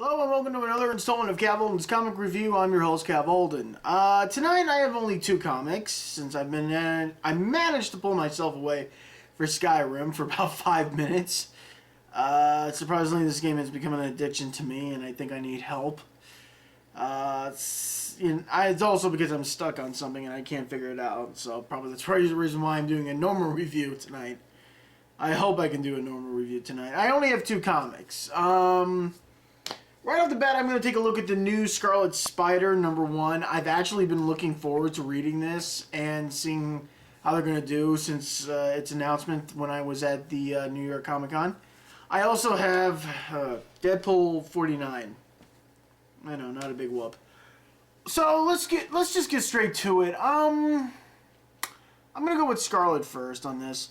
Hello and welcome to another installment of Kavalden's Comic Review. I'm your host, Kavalden. Tonight I have only two comics, since I managed to pull myself away for Skyrim for about 5 minutes. Surprisingly, this game has become an addiction to me, and I think I need help. It's also because I'm stuck on something and I can't figure it out, so probably that's the reason why I'm doing a normal review tonight. I hope I can do a normal review tonight. I only have two comics. Right off the bat, I'm going to take a look at the new Scarlet Spider #1. I've actually been looking forward to reading this and seeing how they're going to do since its announcement when I was at the New York Comic Con. I also have Deadpool 49. I know, not a big whoop. So let's just get straight to it. I'm going to go with Scarlet first on this.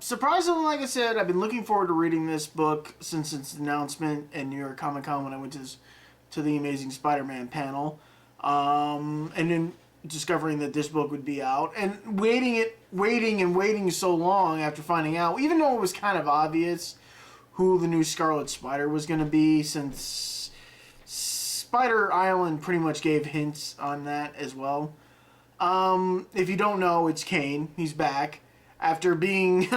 Surprisingly, like I said, I've been looking forward to reading this book since its announcement at New York Comic Con when I went to the Amazing Spider-Man panel, and then discovering that this book would be out, and waiting so long after finding out, even though it was kind of obvious who the new Scarlet Spider was going to be, since Spider Island pretty much gave hints on that as well. If you don't know, it's Kaine. He's back. After being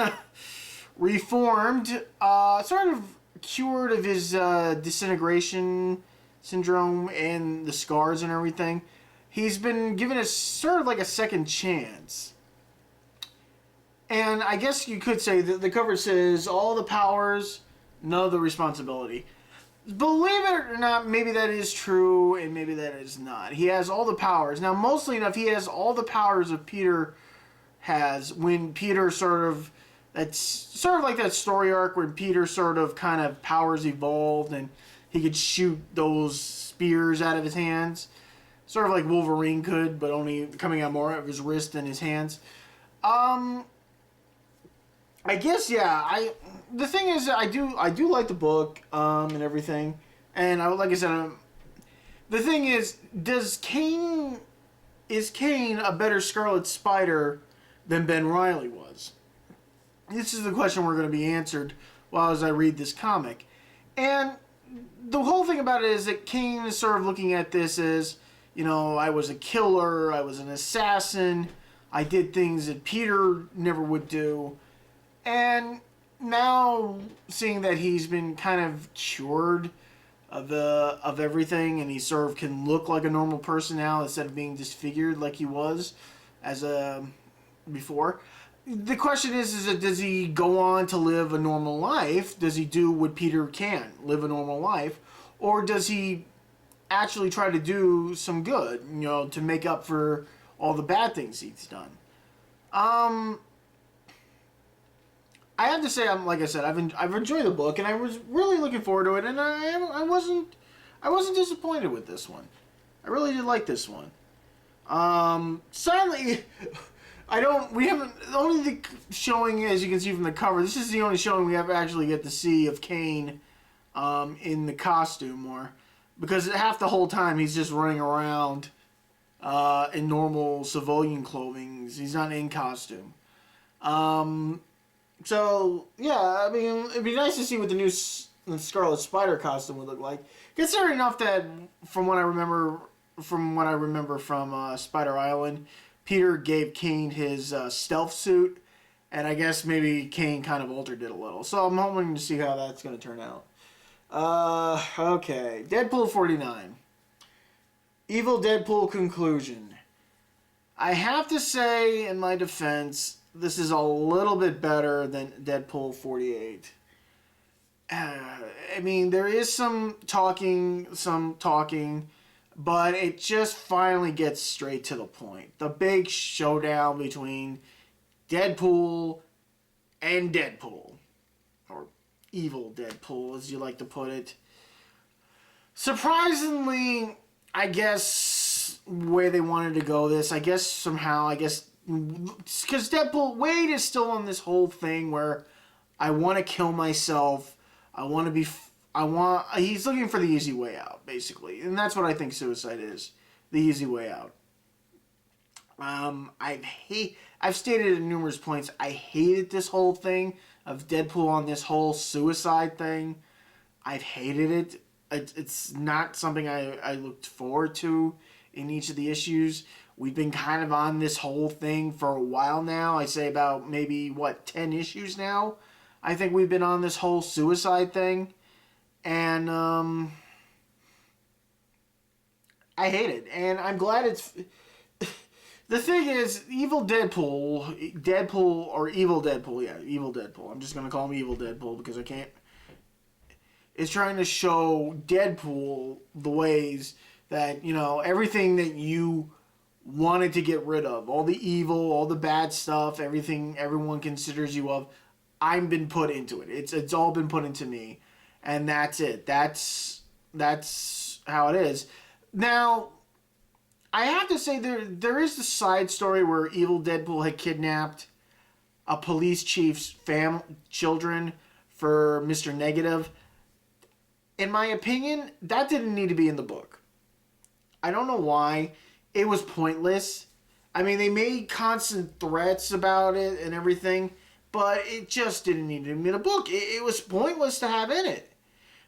reformed, sort of cured of his disintegration syndrome and the scars and everything, he's been given a sort of like a second chance. And I guess you could say that the cover says, all the powers, none of the responsibility. Believe it or not, maybe that is true and maybe that is not. He has all the powers. Now, mostly enough, he has all the powers of Peter has when Peter that's sort of like that story arc where Peter sort of kind of powers evolved and he could shoot those spears out of his hands, sort of like Wolverine could, but only coming out more of his wrist than his hands. I guess, yeah. The thing is, I do like the book and everything, and like I said, the thing is Kaine a better Scarlet Spider than Ben Reily was? This is the question we're going to be answered as I read this comic. And the whole thing about it is that Kaine is sort of looking at this as, I was a killer, I was an assassin, I did things that Peter never would do. And now, seeing that he's been kind of cured of everything, and he sort of can look like a normal person now instead of being disfigured like he was before. The question is that does he go on to live a normal life? Does he do what Peter can, live a normal life? Or does he actually try to do some good, to make up for all the bad things he's done? I have to say, like I said, I've enjoyed the book, and I was really looking forward to it, and I wasn't disappointed with this one. I really did like this one. Sadly, only the showing, as you can see from the cover, this is the only showing we ever actually get to see of Kaine in the costume more, because half the whole time he's just running around in normal civilian clothing. He's not in costume. So, yeah, I mean, it'd be nice to see what the new Scarlet Spider costume would look like. Considering enough that, from what I remember from Spider Island, Peter gave Kaine his stealth suit, and I guess maybe Kaine kind of altered it a little. So I'm hoping to see how that's going to turn out. Okay. Deadpool 49. Evil Deadpool conclusion. I have to say, in my defense, this is a little bit better than Deadpool 48. I mean, there is some talking, but it just finally gets straight to the point. The big showdown between Deadpool and Deadpool. Or evil Deadpool, as you like to put it. Surprisingly, I guess, where they wanted to go this, because Deadpool, Wade is still on this whole thing where I want to kill myself, he's looking for the easy way out, basically. And that's what I think suicide is. The easy way out. I've stated at numerous points, I hated this whole thing of Deadpool on this whole suicide thing. I've hated it. It's not something I looked forward to in each of the issues. We've been kind of on this whole thing for a while now. I say about maybe, 10 issues now? I think we've been on this whole suicide thing. And, I hate it. And I'm glad it's... The thing is, Evil Deadpool, or Evil Deadpool, yeah, Evil Deadpool. I'm just going to call him Evil Deadpool because I can't... Is trying to show Deadpool the ways that, everything that you wanted to get rid of, all the evil, all the bad stuff, everything everyone considers you of, I've been put into it. It's all been put into me, and that's it. That's how it is. Now, I have to say there is the side story where Evil Deadpool had kidnapped a police chief's children for Mr. Negative. In my opinion, that didn't need to be in the book. I don't know why. It was pointless. I mean, they made constant threats about it and everything, but it just didn't need to be in a book. It was pointless to have in it.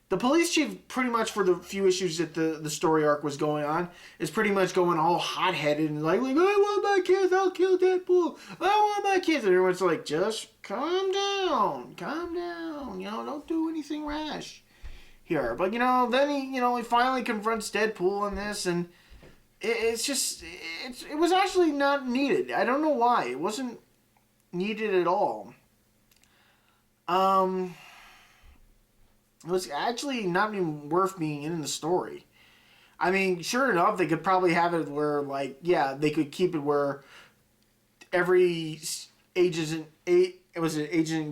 The police chief, pretty much for the few issues that the story arc was going on, is pretty much going all hot-headed and like, I want my kids, I'll kill Deadpool, I want my kids. And everyone's like, just calm down, don't do anything rash here. But, then he finally confronts Deadpool on this, and it was actually not needed. I don't know why. It wasn't needed at all. It was actually not even worth being in the story. I mean, sure enough, they could probably have it where, they could keep it where every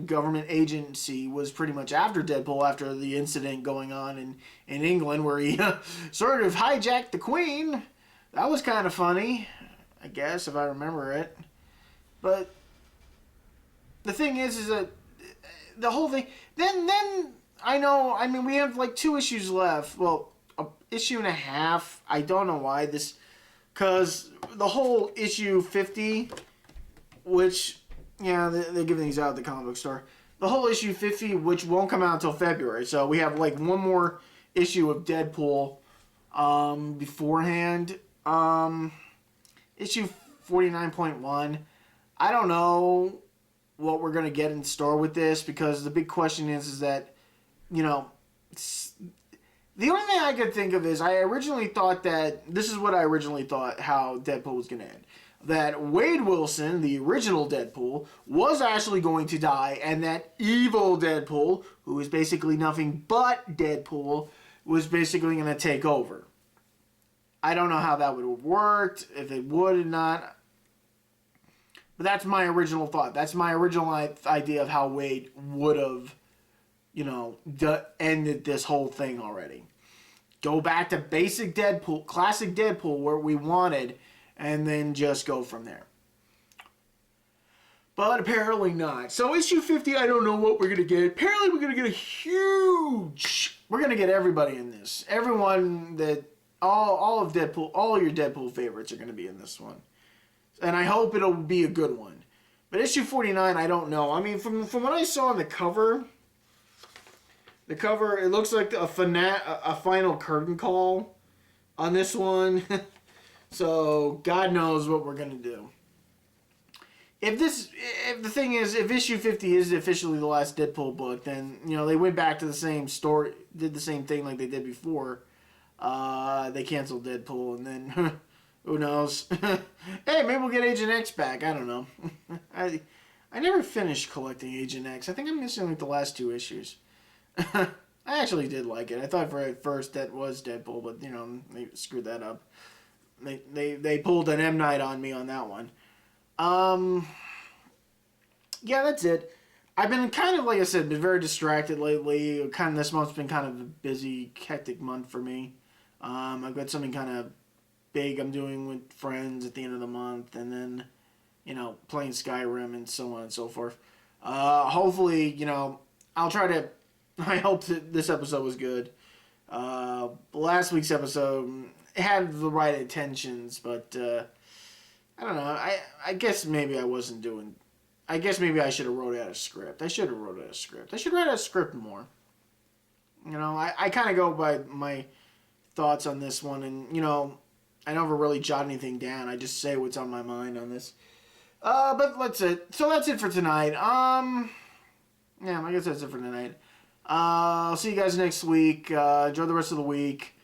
government agency was pretty much after Deadpool after the incident going on in England where he sort of hijacked the Queen. That was kind of funny, I guess, if I remember it. But the thing is that the whole thing... Then we have 2 issues left. Well, an issue and a half. I don't know why this... Because the whole issue 50, which... Yeah, they're giving these out at the comic book store. The whole issue 50, which won't come out until February. So we have, one more issue of Deadpool beforehand. Issue 49.1. I don't know what we're going to get in store with this because the big question is that, the only thing I could think of is I originally thought that, this is what I originally thought how Deadpool was going to end. That Wade Wilson, the original Deadpool, was actually going to die, and that evil Deadpool, who is basically nothing but Deadpool, was basically going to take over. I don't know how that would have worked, if it would or not. But that's my original thought. That's my original idea of how Wade would have, ended this whole thing already. Go back to basic Deadpool, classic Deadpool, where we wanted, and then just go from there. But apparently not. So issue 50, I don't know what we're going to get. Apparently we're going to get a huge... We're going to get everybody in this. Everyone that... All of Deadpool, all your Deadpool favorites are going to be in this one. And I hope it'll be a good one. But issue 49, I don't know. I mean, from what I saw on the cover, it looks like a final curtain call on this one. So, God knows what we're going to do. If the thing is, if issue 50 is officially the last Deadpool book, then, they went back to the same story, did the same thing like they did before. They canceled Deadpool, and then, who knows? Hey, maybe we'll get Agent X back. I don't know. I never finished collecting Agent X. I think I'm missing, the last 2 issues. I actually did like it. I thought at first that was Deadpool, but, they screwed that up. They pulled an M. Night on me on that one. Yeah, that's it. I've been kind of, like I said, been very distracted lately. This month's been kind of a busy, hectic month for me. I've got something kind of big I'm doing with friends at the end of the month, and then, playing Skyrim and so on and so forth. Hopefully, I'll try to... I hope that this episode was good. Last week's episode had the right intentions, but I don't know. I guess maybe I wasn't doing... I guess maybe I should have wrote out a script. I should write out a script more. You know, I kind of go by my thoughts on this one, and you know, I never really jot anything down. I just say what's on my mind on this. But that's it. So that's it for tonight. Yeah, I guess that's it for tonight. I'll see you guys next week. Enjoy the rest of the week.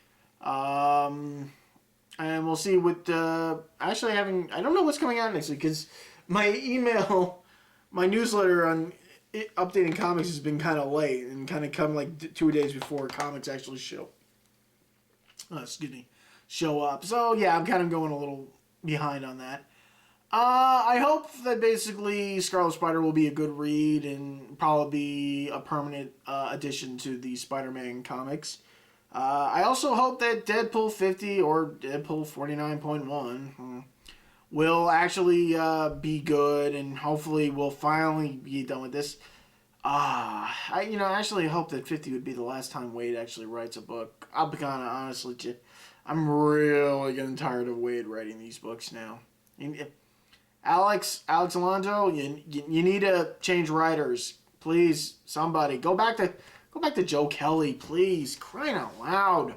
And we'll see what, actually I don't know what's coming out next week, because my email, my newsletter on updating comics has been kind of late, and kind of come like 2 days before comics actually show up. So yeah, I'm kind of going a little behind on that. I hope that basically Scarlet Spider will be a good read and probably be a permanent addition to the Spider-Man comics. I also hope that Deadpool 50 or Deadpool 49.1 will actually be good, and hopefully we'll finally be done with this. I actually hope that 50 would be the last time Wade actually writes a book. I'll be kind of honestly, I'm really getting tired of Wade writing these books now. Alex Alonso, you need to change writers, please. Somebody go back to Joe Kelly, please. Crying out loud.